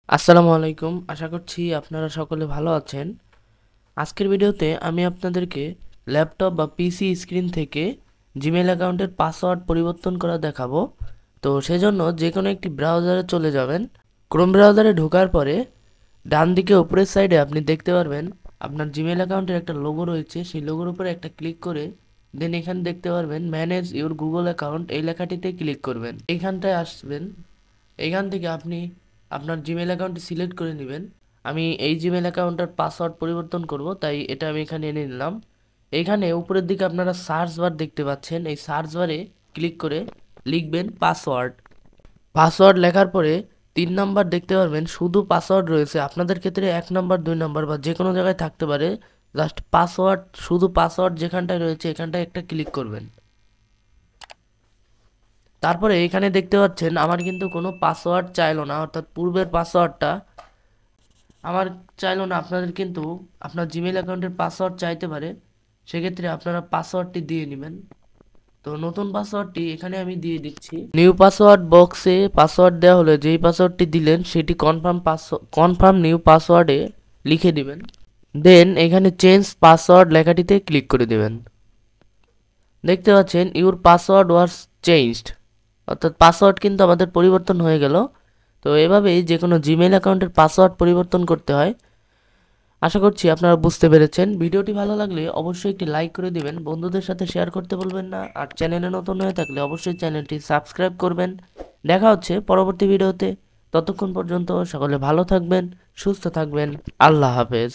আসসালামু আলাইকুম। আশা করছি আপনারা সকলে ভালো আছেন। আজকের ভিডিওতে আমি আপনাদেরকে ল্যাপটপ বা পিসি স্ক্রিন থেকে জিমেইল অ্যাকাউন্টের পাসওয়ার্ড পরিবর্তন করা দেখাবো। তো সেজন্য যে কোনো একটি ব্রাউজারে চলে যাবেন। ক্রোম ব্রাউজারে ঢোকার পরে ডান দিকে উপরের সাইডে আপনি দেখতে পারবেন আপনার জিমেইল অ্যাকাউন্টের একটা লোগো রয়েছে। সেই লোগোর উপরে একটা ক্লিক করে দেন এখানে দেখতে পারবেন ম্যানেজ ইউর গুগল অ্যাকাউন্ট, এই লেখাটিতে ক্লিক করবেন। এইখানটায় আসবেন। এইখান থেকে আপনি আপনার জিমেল অ্যাকাউন্টটি সিলেক্ট করে নেবেন। আমি এই জিমেল অ্যাকাউন্টের পাসওয়ার্ড পরিবর্তন করব, তাই এটা আমি এখানে এনে নিলাম। এইখানে উপরের দিকে আপনারা সার্চ বার দেখতে পাচ্ছেন। এই সার্চ বারে ক্লিক করে লিখবেন পাসওয়ার্ড। পাসওয়ার্ড লেখার পরে 3 নাম্বার দেখতে পারবেন শুধু পাসওয়ার্ড রয়েছে। আপনাদের ক্ষেত্রে 1 নাম্বার 2 নাম্বার বা যে কোনো জায়গায় থাকতে পারে। জাস্ট পাসওয়ার্ড, শুধু পাসওয়ার্ড যেখানটায় রয়েছে এখানটায় একটা ক্লিক করবেন। তারপরে এখানে দেখতে পাচ্ছেন আমার কিন্তু কোনো পাসওয়ার্ড চাইলো না, অর্থাৎ পূর্বের পাসওয়ার্ডটা আমার চাইলো না। আপনাদের কিন্তু আপনার জিমেইল অ্যাকাউন্টের পাসওয়ার্ড চাইতে পারে, সেক্ষেত্রে আপনারা পাসওয়ার্ডটি দিয়ে নেবেন। তো নতুন পাসওয়ার্ডটি এখানে আমি দিয়ে দিচ্ছি। নিউ পাসওয়ার্ড বক্সে পাসওয়ার্ড দেওয়া হলে যেই পাসওয়ার্ডটি দিলেন সেটি কনফার্ম নিউ পাসওয়ার্ডে লিখে দিবেন। দেন এখানে চেঞ্জ পাসওয়ার্ড লেখাটিতে ক্লিক করে দেবেন। দেখতে পাচ্ছেন ইউর পাসওয়ার্ড ওয়াজ চেঞ্জড, অর্থাৎ পাসওয়ার্ড কিন্তু আমাদের পরিবর্তন হয়ে গেল। তো এভাবেই যে কোনো জিমেইল অ্যাকাউন্টের পাসওয়ার্ড পরিবর্তন করতে হয়। আশা করছি আপনারা বুঝতে পেরেছেন। ভিডিওটি ভালো লাগলে অবশ্যই একটি লাইক করে দিবেন, বন্ধুদের সাথে শেয়ার করতে বলবেন না। আর চ্যানেলে নতুন হয়ে থাকলে অবশ্যই চ্যানেলটি সাবস্ক্রাইব করবেন। দেখা হচ্ছে পরবর্তী ভিডিওতে। ততক্ষণ পর্যন্ত সকলে ভালো থাকবেন, সুস্থ থাকবেন। আল্লাহ হাফেজ।